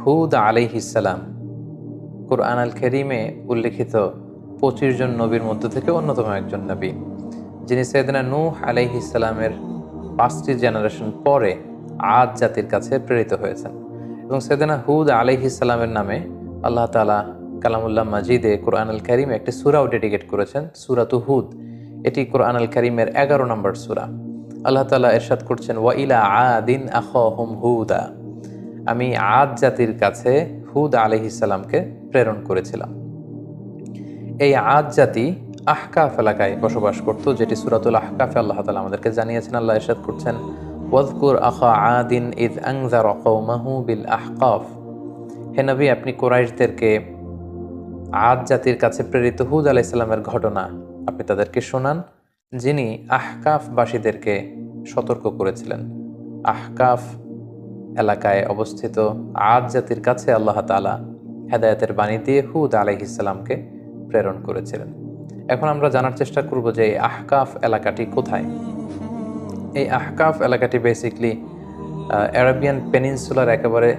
হুদ আলাইহিসসালাম কুরআন আল কারীমে উল্লেখিত 25 জন নবীর মধ্য থেকে অন্যতম একজন নবী, যিনি সাইয়েদনা নূহ আলাইহিসসালামের 5টি জেনারেশন পরে আদ জাতির কাছে প্রেরিত হয়েছেন। এবং সাইয়েদনা হুদ আলাইহিসসালামের নামে আল্লাহ তাআলা কালামুল্লাহ মাজিদে কুরআন আল কারীমে একটি সূরাও ডেডিকেট করেছেন, সূরাতু হুদ। এটি কুরআন আল কারীমের 11 নম্বর সূরা। আল্লাহ তাআলা ইরশাদ করছেন, ওয়া ইলা আদিন আখাহুম হুদা, আমি আদ জাতির কাছে হুদ আলাইহিসসালামকে প্রেরণ করেছিলাম। এই আদ জাতি আহকাফ এলাকায় বসবাস করত, যেটি সূরাতুল আহকাফে আল্লাহ তাআলা আমাদেরকে জানিয়েছেন। আল্লাহ ইরশাদ করছেন, ওয়াযকুর আখা আদিন ইয আনযারা কওমাহু বিল আহকাফ, হে নবী আপনি কুরাইশদেরকে আদ জাতির কাছে প্রেরিত হুদ আলাইহিস সালামের ঘটনা আপনি তাদেরকে শোনান, যিনি আহকাফবাসীদেরকে সতর্ক করেছিলেন। আহকাফ এলাকায় অবস্থিত আদ জাতির কাছে আল্লাহ তাআলা হেদায়েতের বাণী দিয়ে হুদ আলাইহিস সালামকে প্রেরণ করেছিলেন। এখন আমরা জানার চেষ্টা করব যে এই আহকাফ এলাকাটি কোথায়। এই আহকাফ এলাকাটি বেসিকলি অ্যারাবিয়ান পেনিনসুলার একেবারে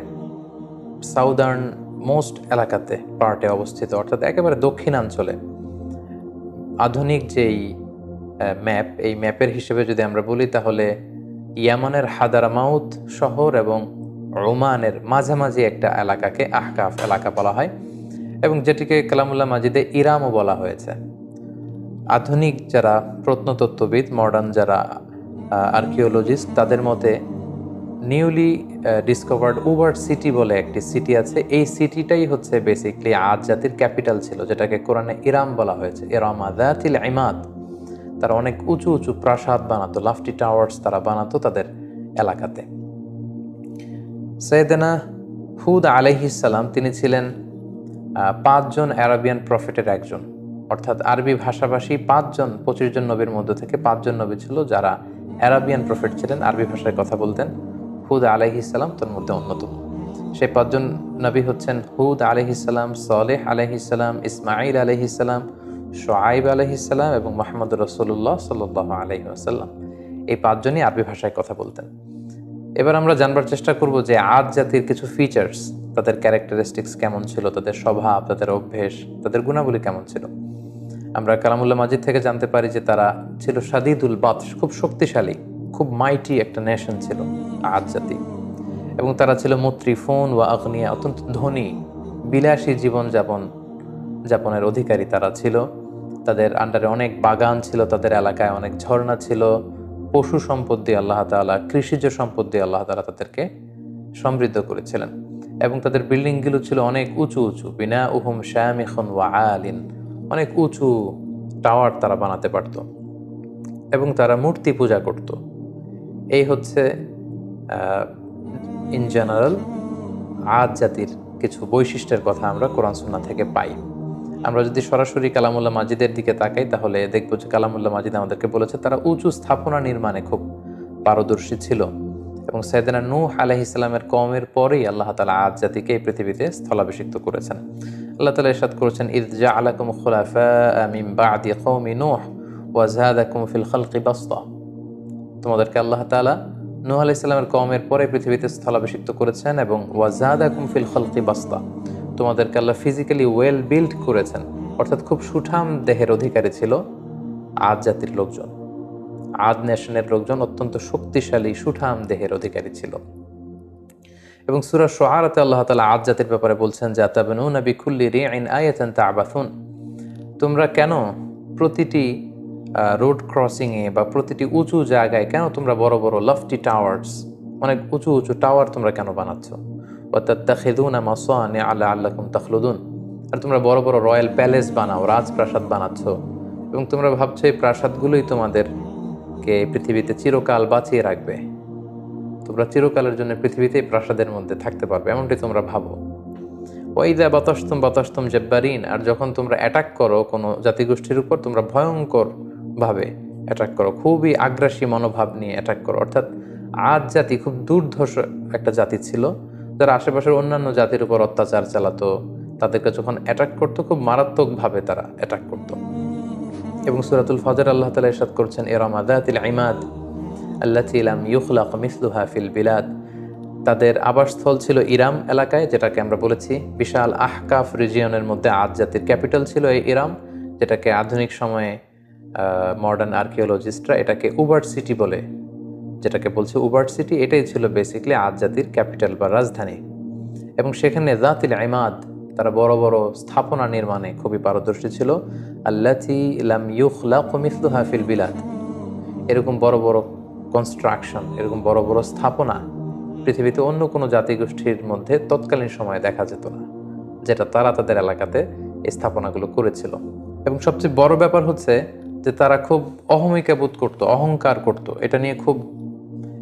সাউদার্ন মোস্ট এলাকাতে পার্টে অবস্থিত, অর্থাৎ একেবারে দক্ষিণাঞ্চলে। আধুনিক যেই ম্যাপ, এই ম্যাপের হিসেবে যদি আমরা বলি তাহলে ইয়ামানের হাদারামাউত শহর এবং ওমানের মাঝামাঝি একটা এলাকাকে আহকাফ এলাকা বলা হয়, এবং যেটিকে কালামুল্লাহ মাজিদে ইরামও বলা হয়েছে। আধুনিক যারা প্রত্নতত্ত্ববিদ, মডার্ন যারা আর্কিওলজিস্ট, তাদের মতে নিউলি ডিসকভার্ড উবার সিটি বলে একটি সিটি আছে। এই সিটিটাই হচ্ছে বেসিকলি আদ জাতির ক্যাপিটাল ছিল, যেটাকে কোরআনে ইরাম বলা হয়েছে। ইরামা যাতিল ইমাদ, তারা অনেক উঁচু উঁচু প্রাসাদ বানাতো, লাফটি টাওয়ার্স তারা বানাতো তাদের এলাকাতে। সাইয়েদনা হুদ আলাইহিসসালাম তিনি ছিলেন 5 জন অ্যারাবিয়ান প্রফেটের একজন, অর্থাৎ আরবি ভাষাভাষী 25 জন নবীর মধ্যে থেকে 5 জন নবী ছিল যারা অ্যারাবিয়ান প্রফেট ছিলেন, আরবি ভাষায় কথা বলতেন। হুদ আলাইহিসসালাম তার মধ্যে অন্যতম। সেই 5 জন নবী হচ্ছেন হুদ আলাইহিসসালাম, সালেহ আলাইহিসসালাম, ইসমাঈল আলাইহিসসালাম, শুআয়ব আলাইহিসসালাম এবং মুহাম্মদুর রাসূলুল্লাহ সাল্লাল্লাহু আলাইহি ওয়াসাল্লাম। এই 5 জনই আরবি ভাষায় কথা বলতেন। এবার আমরা জানবার চেষ্টা করব যে আদ জাতির কিছু ফিচার্স, তাদের ক্যারেক্টারিস্টিক্স কেমন ছিল, তাদের স্বভাব, তাদের অভ্যেস, তাদের গুণাবলী কেমন ছিল। আমরা কালামুল্লাহ মাজিদ থেকে জানতে পারি যে তারা ছিল শাদীদুল বাতশ, খুব শক্তিশালী, খুব মাইটি একটা নেশন ছিল আদ জাতি। এবং তারা ছিল মুত্রিফুন ওয়া আগনিয়া, অত্যন্ত ধনী, বিলাসী যাপনের অধিকারী তারা ছিল। তাদের আন্ডারে অনেক বাগান ছিল, তাদের এলাকায় অনেক ঝর্ণা ছিল, পশু সম্পদ দিয়ে আল্লাহ তাআলা, কৃষিজ সম্পদ দিয়ে আল্লাহ তাআলা তাদেরকে সমৃদ্ধ করেছিলেন। এবং তাদের বিল্ডিংগুলো ছিল অনেক উঁচু উঁচু, বিনাউহুম শামিখুন ওয়া আলিন, অনেক উঁচু টাওয়ার তারা বানাতে পারত। এবং তারা মূর্তি পূজা করত। এই হচ্ছে ইন জেনারেল আদ জাতির কিছু বৈশিষ্ট্যের কথা আমরা কোরআন সুন্নাহ থেকে পাই। আমরা যদি সরাসরি কালামুল্লাহ মাজিদের দিকে তাকাই তাহলে দেখব যে কালামুল্লাহ মাজিদ আমাদেরকে বলেছে তারা উঁচু স্থাপনা নির্মাণে খুব পারদর্শী ছিল। এবং সাইয়েদনা নূহ আলাইহিস সালামের কওমের পরেই আল্লাহ তাআলা আদ জাতিকে এই পৃথিবীতে স্থলাভিষিক্ত করেছেন। আল্লাহ তাআলা ইরশাদ করেছেন, ইয জাআলাকুম খুলাফা মিন বা'দি কওমি নূহ ওয়া যাদাকুম ফিল খালকি বাসতা, তোমাদেরকে আল্লাহ তাআলা নূহ আলাইহিস সালামের কওমের পরে পৃথিবীতে স্থলাভিষিক্ত করেছেন, এবং ওয়া যাদাকুম ফিল খালকি বাসতা, তোমাদেরকে আল্লাহ ফিজিক্যালি ওয়েল বিল্ড করেছেন, অর্থাৎ খুব সুঠাম দেহের অধিকারী ছিল আদ জাতির লোকজন। আদ নেশনের লোকজন অত্যন্ত শক্তিশালী, সুঠাম দেহের অধিকারী ছিল। এবং সূরা শুআরাতে আল্লাহ তাআলা আদ জাতির ব্যাপারে বলছেন যে আতাবনুনা বিকুল্লি রিইন আয়াতান তা'বাসুন, তোমরা কেন প্রতিটি রোড ক্রসিংয়ে বা প্রতিটি উঁচু জায়গায় কেন তোমরা বড় বড় লাফটি টাওয়ার্স, অনেক উঁচু উঁচু টাওয়ার তোমরা কেন বানাচ্ছ? ওয়া তাত্তাখিযুনা মাসানিআ লাআল্লাকুম তাখলুদুন, আর তোমরা বড় বড় রয়্যাল প্যালেস বানাও, রাজপ্রাসাদ বানাচ্ছ, এবং তোমরা ভাবছো এই প্রাসাদগুলোই তোমাদেরকে পৃথিবীতে চিরকাল বাঁচিয়ে রাখবে, তোমরা চিরকালের জন্য পৃথিবীতে প্রাসাদের মধ্যে থাকতে পারবে, এমনটি তোমরা ভাবো। ওয়াইদা বাতাসতুম জাব্বারিন, আর যখন তোমরা অ্যাটাক করো কোনো জাতিগোষ্ঠীর উপর, তোমরা ভয়ঙ্কর ভাবে অ্যাটাক করো, খুবই আগ্রাসী মনোভাব নিয়ে অ্যাটাক করো। অর্থাৎ আদ জাতি খুব দুর্ধর্ষ একটা জাতি ছিল, যারা আশেপাশের অন্যান্য জাতির উপর অত্যাচার চালাতো, তাদেরকে যখন অ্যাটাক করতো খুব মারাত্মকভাবে তারা অ্যাটাক করতো। এবং সূরাতুল ফজর আল্লাহ তাআলা ইরশাদ করছেন, ইরামা যাতিল ইমাদ আল্লাতী লাম ইউখলাক মিসলুহা ফিল বিলাদ, তাদের আবাসস্থল ছিল ইরাম এলাকায়, যেটাকে আমরা বলেছি বিশাল আহকাফ রিজিয়নের মধ্যে আদ জাতির ক্যাপিটাল ছিল এই ইরাম, যেটাকে আধুনিক সময়ে মডার্ন আর্কিওলজিস্টরা এটাকে উবার্ট সিটি বলে, যেটাকে বলছে উবার্ট সিটি। এটাই ছিল বেসিক্যালি আদ জাতির ক্যাপিটাল বা রাজধানী। এবং সেখানে যাতিল ইমাদ, তারা বড় বড় স্থাপনা নির্মাণে খুবই পারদর্শী ছিল। আল্লাতি লাম ইউখলাকু মিসলুহা ফিল বিলাদ, এরকম বড় বড় কনস্ট্রাকশন, এরকম বড় বড় স্থাপনা পৃথিবীতে অন্য কোনো জাতিগোষ্ঠীর মধ্যে তৎকালীন সময়ে দেখা যেত না, যেটা তারা তাদের এলাকাতে এই স্থাপনাগুলো করেছিল। এবং সবচেয়ে বড় ব্যাপার হচ্ছে যে তারা খুব অহমিকা বোধ করতো, অহংকার করত, এটা নিয়ে খুব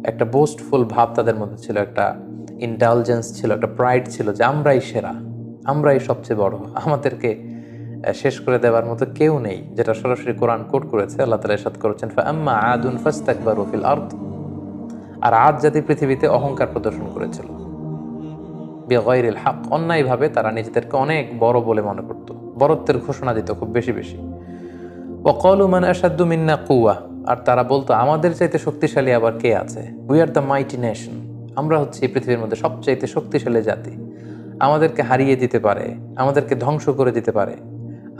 একটা বোস্টফুল ভাব তাদের মধ্যে ছিল, একটা ইন্টালিজেন্স ছিল, একটা প্রাইড ছিল যে আমরাই সেরা, আমরাই সবচেয়ে বড়, আমাদেরকে শেষ করে দেওয়ার মতো কেউ নেই, যেটা সরাসরি কোরআন কোট করেছে। আল্লাহ তাআলা ইরশাদ করেছেন, ফাআম্মা আদুন ফাস্তাকবারু ফিল আরদ, আর আদ জাতি পৃথিবীতে অহংকার প্রদর্শন করেছিল বিগাইরিল হক, অন্যায়ভাবে তারা নিজেদেরকে অনেক বড় বলে মনে করত, বড়ত্বের ঘোষণা দিত খুব বেশি বেশি। ওয়াকালু মান আশাদ্দু মিন্না কুওয়া, আর তারা বলতো আমাদের চাইতে শক্তিশালী আবার কে আছে, we are the mighty nation, আমরা হচ্ছে এই পৃথিবীর মধ্যে সবচাইতে শক্তিশালী জাতি, আমাদেরকে হারিয়ে দিতে পারে, আমাদেরকে ধ্বংস করে দিতে পারে,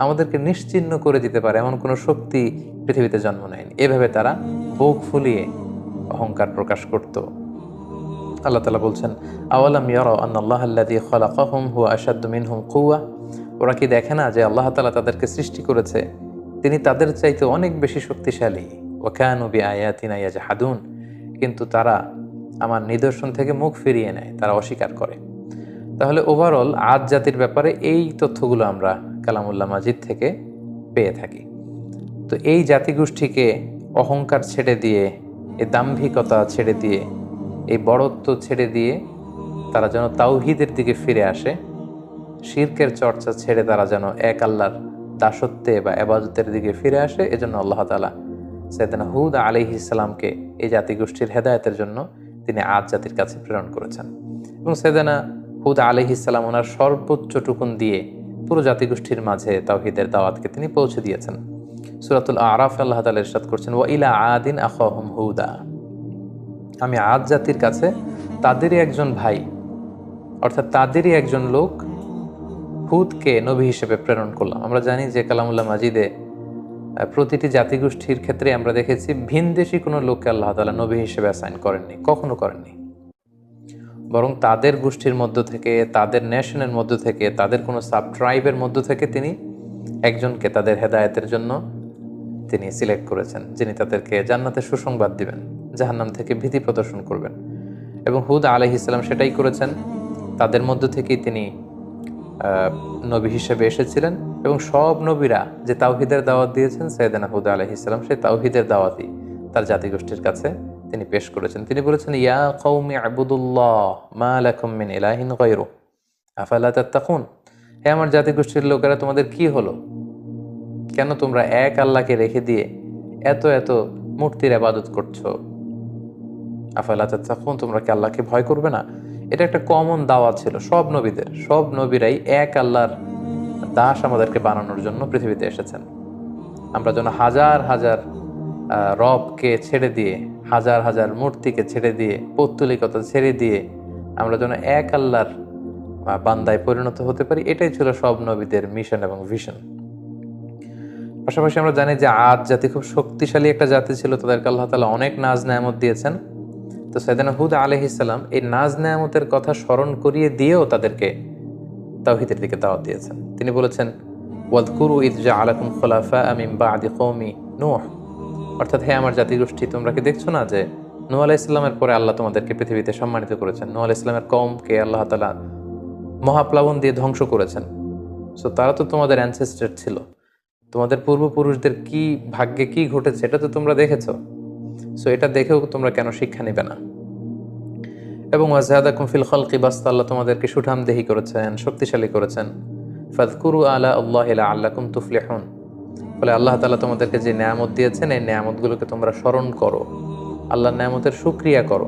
আমাদেরকে নিশ্চিহ্ন করে দিতে পারে, এমন কোনো শক্তি পৃথিবীতে জন্ম নেয়নি। এভাবে তারা বুক ফুলিয়ে অহংকার প্রকাশ করত। আল্লাহ তাআলা বলছেন, আওয়ালাম ইয়ারাউ আন্নাল্লাহ আল্লাযী খালাকাহুম হুয়া আশাদ্দু মিনহুম কুওয়া, ওরা কি দেখে না যে আল্লাহ তাআলা তাদেরকে সৃষ্টি করেছে, তিনি তাদের চাইতে অনেক বেশি শক্তিশালী। ওয়া কানু বিআয়াতিনা ইয়াজহাদুন, কিন্তু তারা আমার নিদর্শন থেকে মুখ ফিরিয়ে নেয়, তারা অস্বীকার করে। তাহলে ওভারঅল আদ জাতির ব্যাপারে এই তথ্যগুলো আমরা কালামুল্লাহ মাজিদ থেকে পেয়ে থাকি। তো এই জাতিগোষ্ঠীকে অহংকার ছেড়ে দিয়ে, এই দাম্ভিকতা ছেড়ে দিয়ে, এই বড়ত্ব ছেড়ে দিয়ে তারা যেন তাওহীদের দিকে ফিরে আসে, শিরকের চর্চা ছেড়ে তারা যেন এক আল্লাহর দাসত্বে বা ইবাদতের দিকে ফিরে আসে, এজন্য আল্লাহ তাআলা সাইয়েদনা হুদ আলাইহিস সালামকে এই জাতিগোষ্ঠীর হেদায়েতের জন্য তিনি আদ জাতির কাছে প্রেরণ করেছেন। এবং সাইয়েদনা হুদ আলাইহিস সালাম ওনার সর্বোচ্চ টুকুন দিয়ে পুরো জাতিগোষ্ঠীর মাঝে তাওহীদের দাওয়াতকে তিনি পৌঁছে দিয়েছেন। সূরাতুল আরাফে আল্লাহ তাআলা ইরশাদ করছেন, ওয়া ইলা আদিন আখাহুম হুদা, আমি আদ জাতির কাছে তাদেরই একজন ভাই, অর্থাৎ তাদেরই একজন লোক হুদকে নবী হিসেবে প্রেরণ করলাম। আমরা জানি যে কালামুল্লাহ মাজিদে প্রতিটি জাতিগোষ্ঠীর ক্ষেত্রে আমরা দেখেছি ভিনদেশী কোনো লোককে আল্লাহ তাআলা নবী হিসেবে অ্যাসাইন করেননি, কখনো করেননি, বরং তাদের গোষ্ঠীর মধ্য থেকে, তাদের নেশনের মধ্য থেকে, তাদের কোনো সাব ট্রাইবের মধ্য থেকে তিনি একজনকে তাদের হেদায়েতের জন্য তিনি সিলেক্ট করেছেন, যিনি তাদেরকে জান্নাতের সুসংবাদ দিবেন, জাহান্নাম থেকে ভীতি প্রদর্শন করবেন। এবং হুদ আলাইহিস সালাম সেটাই করেছেন, তাদের মধ্য থেকেই তিনি নবী হিসেবে এসেছিলেন। এবং সব নবীরা যে তাওহীদের দাওয়াত দিয়েছেন, সাইয়েদনা হুদ আলাইহিস সালাম সেই তাওহীদের দাওয়াতই তার জাতিগোষ্ঠীর কাছে তিনি পেশ করেছেন। তিনি বলেছেন, ইয়া কওমি আবুদুল্লাহ মা লাকুম মিন ইলাহিন গায়রু আফালা তাত্তাকুন, হে আমার জাতিগোষ্ঠীর লোকেরা, তোমাদের কি হলো, কেন তোমরা এক আল্লাহকে রেখে দিয়ে এত এত মূর্তির ইবাদত করছো, আফালা তাত্তাকুন, তোমরা কি আল্লাহকে ভয় করবে না? এটা একটা কমন দাওয়াত ছিল সব নবীদের, সব নবীরাই এক আল্লাহর দাস আমাদেরকে বানানোর জন্য পৃথিবীতে এসেছেন। আমরা যেন হাজার হাজার রবকে ছেড়ে দিয়ে, হাজার হাজার মূর্তিকে ছেড়ে দিয়ে, পৌত্তলিকতা ছেড়ে দিয়ে আমরা যেন এক আল্লাহর বান্দায় পরিণত হতে পারি, এটাই ছিল সব নবীদের মিশন এবং ভিশন। পাশাপাশি আমরা জানি যে আদ জাতি খুব শক্তিশালী একটা জাতি ছিল, তাদেরকে আল্লাহ তাআলা অনেক নাজ নেয়ামত দিয়েছেন। তো সাইয়েদনা হুদ আলাইহিস সালাম এই নাজ নেয়ামতের কথা স্মরণ করিয়ে দিয়েও তাদেরকে তাওহীদের দিকে দাওয়াত দিয়েছেন। তিনি বলেছেন, ওয়াযকুরু ইয জাআলাকুম খুলাফা মিন বা'দি কওমি নূহ, অর্থাৎ হে আমার জাতিগোষ্ঠী, তোমরা কি দেখছো না যে নূহ আলাইহিস সালামের পরে আল্লাহ তোমাদেরকে পৃথিবীতে সম্মানিত করেছেন। নূহ আলাইহিস সালামের কওমকে আল্লাহ তাআলা মহাপ্লাবন দিয়ে ধ্বংস করেছেন। সো তারা তো তোমাদের অ্যানসেস্টর ছিল, তোমাদের পূর্বপুরুষদের কি ভাগ্যে কি ঘটেছে এটা তো তোমরা দেখেছো। সো এটা দেখেও তোমরা কেন শিক্ষা নিবে না? এবং ওয়াজহাদাকুম ফিল খালকি বাসতা, আল্লাহ তোমাদেরকে সুঠামদেহী করেছেন, শক্তিশালী করেছেন। ফাযকুরু আলা আল্লাহি লাআল্লাকুম তুফলিহুন, ফলে আল্লাহ তাআলা তোমাদেরকে যে নেয়ামত দিয়েছেন এই নেয়ামতগুলোকে তোমরা স্মরণ করো, আল্লাহর নেয়ামতের শুকরিয়া করো।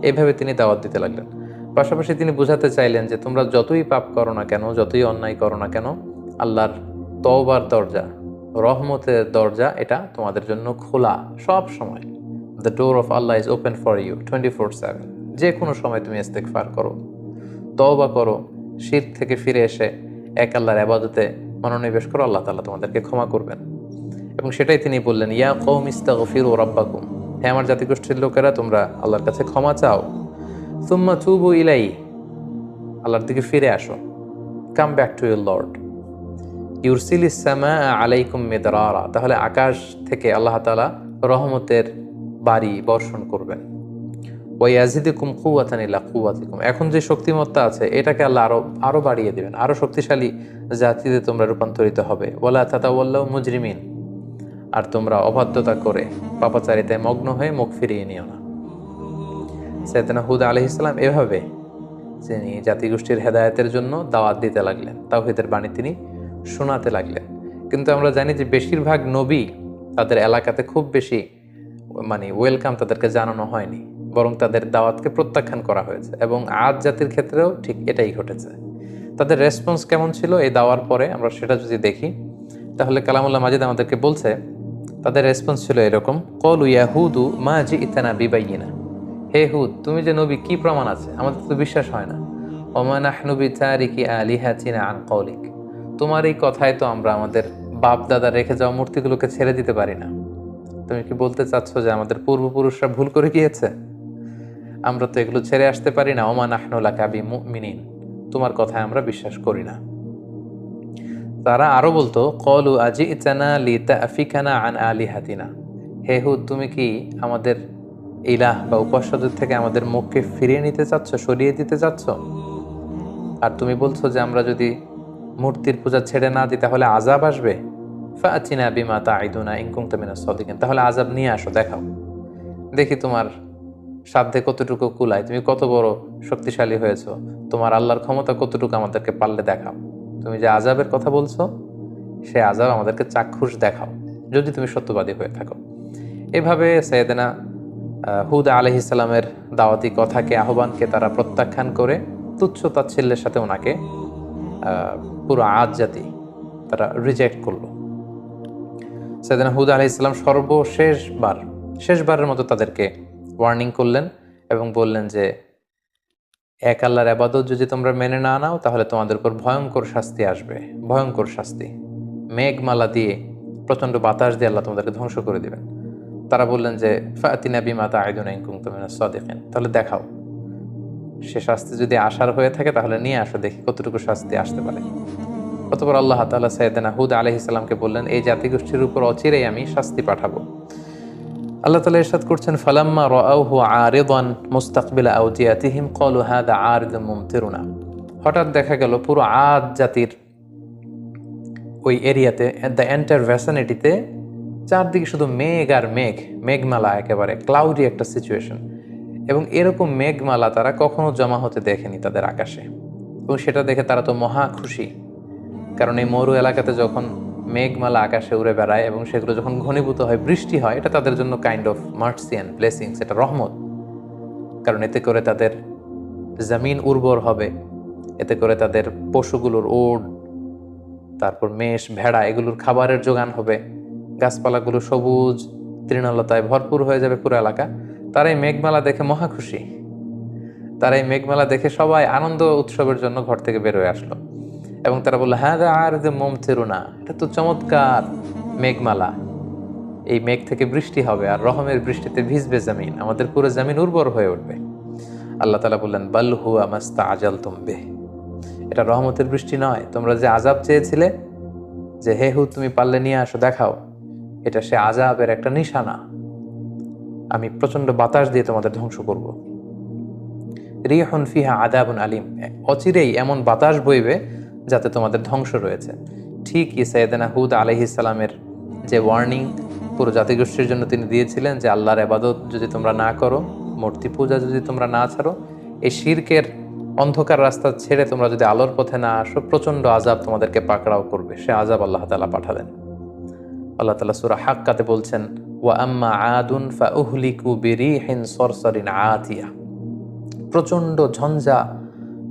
এইভাবে তিনি দাওয়াত দিতে লাগলেন। পাশাপাশি তিনি বুঝাতে চাইলেন যে তোমরা যতই পাপ করো না কেন, যতই অন্যায় করো না কেন, আল্লাহর তওবার দরজা, রহমতের দরজা এটা তোমাদের জন্য খোলা সব সময়। The door of Allah is open for you 24/7। যে কোনো সময় তুমি ইস্তেগফার করো, তওবা করো, শিরক থেকে ফিরে এসে এক আল্লাহর ইবাদতে মনোনিবেশ করো, আল্লাহ তাআলা তোমাদেরকে ক্ষমা করবেন। এবং সেটাই তিনি বললেন, ইয়া কওম ইস্তাগফিরু রাব্বাকুম, হে আমার জাতিগোষ্ঠীর লোকেরা, তোমরা আল্লাহর কাছে ক্ষমা চাও। সুম্মা তুবু ইলাইহি, আল্লাহর দিকে ফিরে আসো। Come back to your Lord. ইউরসিলিস সামা আলাইকুম মিদরারা, তাহলে আকাশ থেকে আল্লাহ তাআলা রহমতের বাড়ি বর্ষণ করবেন। ওয়ায়াজিদুকুম কুওয়াতান ইলা কুওয়াতিকুম, এখন যে শক্তিমত্তা আছে এটাকে আল্লাহ আরো বাড়িয়ে দিবেন, আরো শক্তিশালী জাতিতে তোমরা রূপান্তরিত হবে। ওয়ালা তাতাওয়াল্লাউ মুজরিমিন, আর তোমরা অবাধ্যতা করে পাপাচারিতায় মগ্ন হয়ে মুখ ফিরিয়ে নিও না। সাইয়েদনা হুদ আলাইহিস সালাম এভাবে তিনি জাতিগোষ্ঠীর হেদায়েতের জন্য দাওয়াত দিতে লাগলেন, তাওহীদের বাণী তিনি শোনাতে লাগলেন। কিন্তু আমরা জানি যে বেশিরভাগ নবী তাদের এলাকাতে খুব বেশি ওয়েলকাম তাদেরকে জানানো হয়নি, বরং তাদের দাওয়াতকে প্রত্যাখ্যান করা হয়েছে। এবং আদ জাতির ক্ষেত্রেও ঠিক এটাই ঘটেছে। তাদের রেসপন্স কেমন ছিল এই দাওয়ার পরে আমরা সেটা যদি দেখি, তাহলে কালামুল্লাহ মাজিদ আমাদেরকে বলছে তাদের রেসপন্স ছিল এরকম, ক্বালু ইয়া হুদু মা জি'তানা বিবাইয়িনা, হে হুদ, তুমি যে নবী কি প্রমাণ আছে, আমাদের তো বিশ্বাস হয় না। ওমা নাহনু বিতারিকি আলিহাতিনা আন কওলিক, তোমার এই কথায় তো আমরা আমাদের বাপ দাদা রেখে যাওয়া মূর্তিগুলোকে ছেড়ে দিতে পারি না। তুমি কি বলতে চাচ্ছ যে আমাদের পূর্বপুরুষরা ভুল করে গিয়েছে? আমরা তো এগুলো ছেড়ে আসতে পারি না। ওমা নাহনু লাকা বিমুমিনিন, তোমার কথায় আমরা বিশ্বাস করি না। তারা আরো বলতো, ক্বালু আজি'তানা লিতাফিকানা আন আলিহাতিনা, হে হুদ, তুমি কি আমাদের ইলাহ বা উপাস্যদের থেকে আমাদের মুখকে ফিরিয়ে নিতে চাচ্ছ, সরিয়ে দিতে চাচ্ছ? আর তুমি বলছো যে আমরা যদি মূর্তির পূজা ছেড়ে না দিই তাহলে আযাব আসবে। ফাআতিনা বিমা তাঈদুনা ইন কুনতা মিনাস সাদিকিন, তাহলে আযাব নিয়ে আসো, দেখাও, দেখি তোমার সাধ্যে কতটুকু কুলায়, তুমি কত বড় শক্তিশালী হয়েছো, তোমার আল্লাহর ক্ষমতা কতটুকু আমাদেরকে পারলে দেখাও। তুমি যে আযাবের কথা বলছো সে আযাব আমাদেরকে চাক্ষুষ দেখাও, যদি তুমি সত্যবাদী হয়ে থাকো। এভাবে সাইয়েদনা হুদ আলাইহিস সালামের দাওয়াতি কথাকে, আহ্বানকে তারা প্রত্যাখ্যান করে তুচ্ছ তাচ্ছিল্যের সাথে ওনাকে পুরো আদ জাতি তারা রিজেক্ট করলো। সাইয়েদনা হুদ আলাইহিস সালাম শেষবারের মতো তাদেরকে ওয়ার্নিং করলেন এবং বললেন যে এক আল্লাহর ইবাদত যদি তোমরা মেনে না নাও তাহলে তোমাদের উপর ভয়ঙ্কর শাস্তি আসবে, ভয়ঙ্কর শাস্তি। মেঘমালা দিয়ে, প্রচণ্ড বাতাস দিয়ে আল্লাহ তোমাদেরকে ধ্বংস করে দিবেন। তারা বললেন যে ফাতিনা বিমা তাঈদুনা ইন কুনতুম মিনাস সাদিকিন, তাহলে দেখাও, সে শাস্তি যদি আসার হয়ে থাকে তাহলে নিয়ে আসো, দেখি কতটুকু শাস্তি আসতে পারে। অতঃপর আল্লাহ তাআলা সাইয়েদনা হুদ আলাইহিস সালামকে বললেন, এই জাতিগোষ্ঠীর উপর অচিরেই আমি শাস্তি পাঠাবো। আল্লাহ তাআলা ইরশাদ করছেন, ফালাম্মা রাআউহু আরিদান মুস্তাকবিলা আওদিয়াতিহিম ক্বালু হাযা আরিদুম মুমতিরুনা, হঠাৎ দেখা গেল পুরো আদ জাতির ওই এরিয়াতে, দ্য এন্টায়ার ভ্যাসিনিটিতে চারদিকে শুধু মেঘ আর মেঘ, মেঘমালা, একেবারে ক্লাউডি একটা সিচুয়েশন। এবং এরকম মেঘমালা তারা কখনো জমা হতে দেখেনি তাদের আকাশে। এবং সেটা দেখে তারা তো মহা খুশি, কারণ এই মরু এলাকাতে যখন মেঘমালা আকাশে উড়ে বেড়ায় এবং সেগুলো যখন ঘনীভূত হয়, বৃষ্টি হয়, এটা তাদের জন্য kind of mercy and blessings, এটা রহমত। কারণ এতে করে তাদের জমিন উর্বর হবে, এতে করে তাদের পশুগুলোর ওট, তারপর মেষ, ভেড়া, এগুলোর খাবারের যোগান হবে, গাছপালাগুলো সবুজ তৃণলতায় ভরপুর হয়ে যাবে পুরো এলাকা। তারা এই মেঘমালা দেখে মহা খুশি। তারা এই মেঘমালা দেখে সবাই আনন্দ উৎসবের জন্য ঘর থেকে বের হয়ে আসলো এবং তারা বললো, হ্যাঁ আর যে মুমতিরুনা, এটা তো চমৎকার মেঘমালা, এই মেঘ থেকে বৃষ্টি হবে আর রহমের বৃষ্টিতে ভিজবে জমিন, আমাদের পুরো জমিন উর্বর হয়ে উঠবে। আল্লাহ তাআলা বললেন, বাল হুয়া মাস্তাআজালতুম বিহ, এটা রহমতের বৃষ্টি নয়, তোমরা যে আযাব চেয়েছিলে যে হে হুদ তুমি পারলে নিয়ে আসো, দেখাও, এটা সে আযাবের একটা নিশানা। আমি প্রচন্ড বাতাস দিয়ে তোমাদের ধ্বংস করব। রিহুন ফিহা আযাবুন আলিম, অচিরেই এমন বাতাস বইবে যাতে তোমাদের ধ্বংস রয়েছে। ঠিকই সাইয়েদনা হুদ আলাইহিস সালামের যে ওয়ার্নিং পুরো জাতিগোষ্ঠীর জন্য তিনি দিয়েছিলেন যে আল্লাহর ইবাদত যদি তোমরা না করো, মূর্তি পূজা যদি তোমরা না ছাড়ো, এই শিরকের অন্ধকার রাস্তা ছেড়ে তোমরা যদি আলোর পথে না আসো, প্রচন্ড আযাব তোমাদেরকে পাকড়াও করবে। সে আযাব আল্লাহ তাআলা পাঠালেন। আল্লাহ তাআলা সূরা হাক্কাতে বলছেন, ওয়া আম্মা আদুন ফাউহলিকু বিরিহিন সরসরিন আতিয়া, প্রচন্ড ঝঞ্ঝা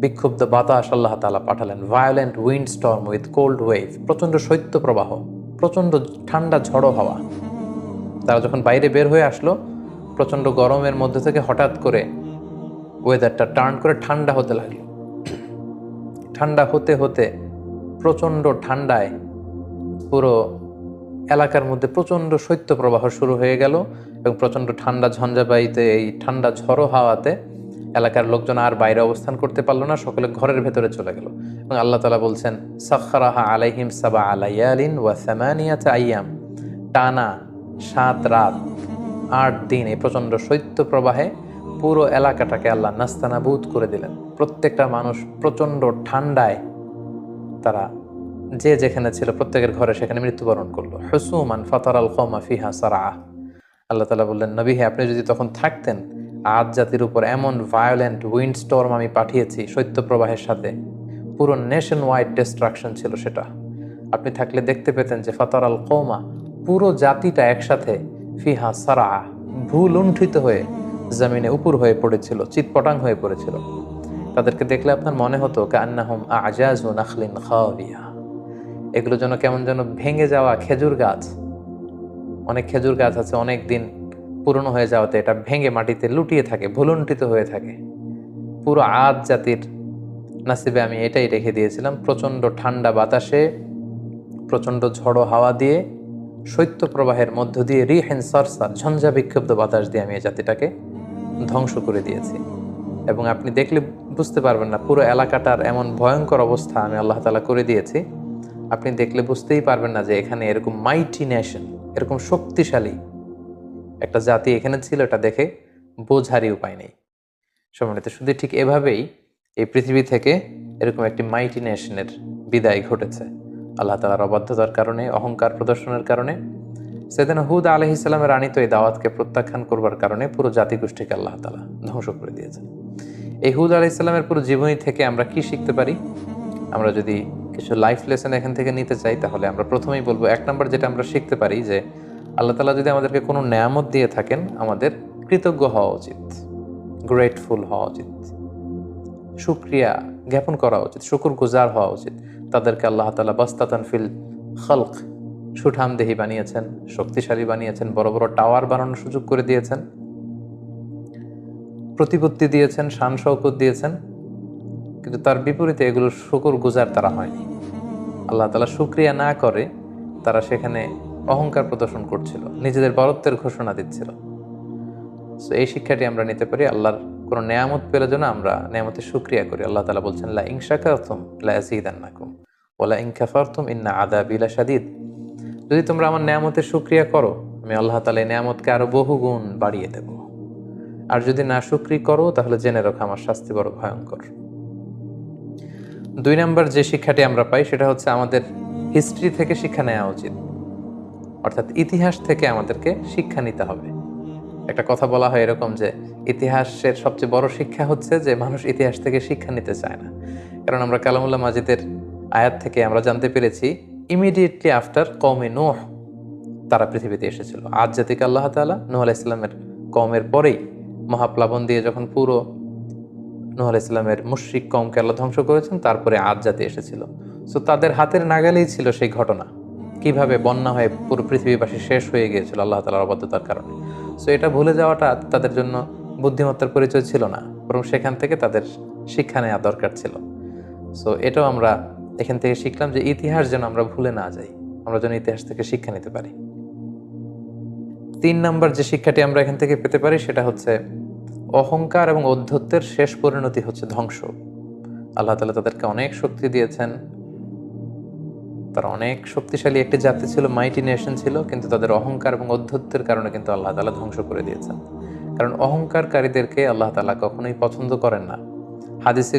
বিক্ষুব্ধ বাতাস আল্লাহ তাআলা পাঠালেন। Violent wind storm with cold wave, প্রচন্ড শৈত্য প্রবাহ, প্রচন্ড ঠান্ডা ঝড়ো হাওয়া। তারা যখন বাইরে বের হয়ে আসলো, প্রচন্ড গরমের মধ্যে থেকে হঠাৎ করে ওয়েদারটা টার্ন করে ঠান্ডা হতে লাগলো। ঠান্ডা হতে হতে প্রচণ্ড ঠান্ডায় পুরো এলাকার মধ্যে প্রচণ্ড শৈত্যপ্রবাহ শুরু হয়ে গেল এবং প্রচণ্ড ঠান্ডা ঝঞ্ঝাবায়ুতে, এই ঠান্ডা ঝড়ো হাওয়াতে এলাকার লোকজন আর বাইরে অবস্থান করতে পারলো না, সকলে ঘরের ভেতরে চলে গেল। এবং আল্লাহ তাআলা বলছেন, সাখখারাহা আলাইহিম সাবআ লায়ালিন ওয়া সামানিয়াতা আইয়াম, টানা 7 রাত 8 দিন এই প্রচণ্ড শৈত্যপ্রবাহে পুরো এলাকাটাকে আল্লাহ নাস্তানাবুদ করে দিলেন। প্রত্যেকটা মানুষ প্রচণ্ড ঠান্ডায় তারা যে যেখানে ছিল প্রত্যেকের ঘরে সেখানে মৃত্যুবরণ করলো। হুসুমান ফাতারাল কওমা ফিহা সারআ। আল্লাহ তাআলা বললেন, নবী হে, আপনি যদি তখন থাকতেন, আদ জাতির উপর এমন ভায়োলেন্ট উইন্ড স্টর্ম আমি পাঠিয়েছি শৈত্যপ্রবাহের সাথে, পুরো নেশন ওয়াইড ডিস্ট্রাকশন ছিল সেটা। আপনি থাকলে দেখতে পেতেন যে ফাতারাল কওমা, পুরো জাতিটা একসাথে, ফিহা সারআ, ভূলুণ্ঠিত হয়ে জমিনে উপর হয়ে পড়েছিল, চিৎপটাং হয়ে পড়েছিল। তাদেরকে দেখলে আপনার মনে হতো কান্নাহুম আজাজু নাখলিন খাওয়িয়া, এগুলো যেন কেমন যেন ভেঙে যাওয়া খেজুর গাছ। অনেক খেজুর গাছ আছে অনেক দিন পুরনো হয়ে যাওয়াতে এটা ভেঙে মাটিতে লুটিয়ে থাকে, ভুলুণ্ঠিত হয়ে থাকে। পুরো আদ জাতির নাসিবে আমি এটাই রেখে দিয়েছিলাম। প্রচণ্ড ঠান্ডা বাতাসে, প্রচণ্ড ঝড়ো হাওয়া দিয়ে, শৈত্যপ্রবাহের মধ্য দিয়ে, রিহেন সারসার, ঝঞ্ঝা বিক্ষুব্ধ বাতাস দিয়ে আমি এই জাতিটাকে ধ্বংস করে দিয়েছি। এবং আপনি দেখলে বুঝতে পারবেন না, পুরো এলাকাটার এমন ভয়ঙ্কর অবস্থা আমি আল্লাহ তাআলা করে দিয়েছি, আপনি দেখলে বুঝতেই পারবেন না যে এখানে এরকম মাইটি নেশন, এরকম শক্তিশালী একটা জাতি এখানে ছিল। এটা দেখে বোঝারই উপায় নেই। সম্মানিত, শুধু ঠিক এভাবেই এই পৃথিবী থেকে এরকম একটি মাইটি নেশনের বিদায় ঘটেছে আল্লাহ তাআলার অবাধ্যতার কারণে, অহংকার প্রদর্শনের কারণে। সাইয়েদনা হুদ আলাইহিস সালামের আনিত এই দাওয়াতকে প্রত্যাখ্যান করবার কারণে পুরো জাতিগোষ্ঠীকে আল্লাহ তাআলা ধ্বংস করে দিয়েছেন। এই হুদ আলাইহিস সালামের পুরো জীবনী থেকে আমরা কি শিখতে পারি? আমরা যদি কিছু লাইফ লেসন এখান থেকে নিতে চাই, তাহলে আমরা প্রথমেই বলবো, 1 নম্বর যেটা আমরা শিখতে পারি যে আল্লাহ তাআলা যদি আমাদেরকে কোনো নেয়ামত দিয়ে থাকেন, আমাদের কৃতজ্ঞ হওয়া উচিত, গ্রেটফুল হওয়া উচিত, শুকরিয়া জ্ঞাপন করা উচিত, শুকরগুজার হওয়া উচিত। তাদেরকে আল্লাহ তাআলা বাসতাতান ফিল খালক, সুঠামদেহী বানিয়েছেন, শক্তিশালী বানিয়েছেন, বড় বড় টাওয়ার বানানোর সুযোগ করে দিয়েছেন, প্রতিপত্তি দিয়েছেন, শান শওকত দিয়েছেন। কিন্তু তার বিপরীতে এগুলোর শুকরগুজার তারা হয়নি। আল্লাহ তাআলা শুকরিয়া না করে তারা সেখানে অহংকার প্রদর্শন করছিল, নিজেদের বরত্বের ঘোষণা দিচ্ছিল। সো এই শিক্ষাটি আমরা নিতে পারি, আল্লাহর কোনো নেয়ামত পেলে যেন আমরা নেয়ামতের শুকরিয়া করি। আল্লাহ তাআলা বলছেন, লা ইন শাকারতুম লা আযীদান্নাকুম ওয়া লা ইন কাফারতুম ইন্না আযাবি লাশাদীদ। যদি তোমরা আমার নেয়ামতের শুকরিয়া করো, আমি আল্লাহ তাআলা এই নেয়ামতকে আরো বহুগুণ বাড়িয়ে দেব। আর যদি না শুকরি করো, তাহলে জেনে রাখো আমার শাস্তি বড় ভয়ঙ্কর। 2 নম্বর যে শিক্ষাটি আমরা পাই সেটা হচ্ছে আমাদের হিস্ট্রি থেকে শিক্ষা নেওয়া উচিত, অর্থাৎ ইতিহাস থেকে আমাদেরকে শিক্ষা নিতে হবে। একটা কথা বলা হয় এরকম যে ইতিহাসের সবচেয়ে বড় শিক্ষা হচ্ছে যে মানুষ ইতিহাস থেকে শিক্ষা নিতে চায় না। কারণ আমরা কালামুল্লাহ মাজিদের আয়াত থেকে আমরা জানতে পেরেছি, ইমিডিয়েটলি আফটার কওমে নূহ তারা পৃথিবীতে এসেছিল। আদ জাতিকে আল্লাহ তাআলা নূহ আলাইহিস সালামের কওমের পরেই মহাপ্লাবন দিয়ে যখন পুরো নূহ আলাইহিস সালামের মুশরিক কওমকে আল্লাহ ধ্বংস করেছেন, তারপরে আদ জাতি এসেছিল। সো তাদের হাতের নাগালেই ছিল সেই ঘটনা, কিভাবে বন্যা হয়ে পুরো পৃথিবীবাসী শেষ হয়ে গিয়েছিল আল্লাহ তাআলার অবাধ্যতার কারণে। সো এটা ভুলে যাওয়াটা তাদের জন্য বুদ্ধিমত্তার পরিচয় ছিল না, বরং সেখান থেকে তাদের শিক্ষা নেওয়া দরকার ছিল। সো এটাও আমরা এখান থেকে শিখলাম যে ইতিহাস যেন আমরা ভুলে না যাই, আমরা যেন ইতিহাস থেকে শিক্ষা নিতে পারি। 3 নম্বর যে শিক্ষাটি আমরা এখান থেকে পেতে পারি সেটা হচ্ছে অহংকার এবং ঔদ্ধত্যের শেষ পরিণতি হচ্ছে ধ্বংস। আল্লাহ তাআলা তাদেরকে অনেক শক্তি দিয়েছেন, তারা অনেক শক্তিশালী একটি জাতি ছিল, মাইটি নেশন ছিল, কিন্তু তাদের অহংকার এবং ঔদ্ধত্যের কারণে কিন্তু আল্লাহ তাআলা ধ্বংস করে দিয়েছেন। কারণ অহংকারকারীদেরকে আল্লাহ তাআলা কখনোই পছন্দ করেন না। হাদিসে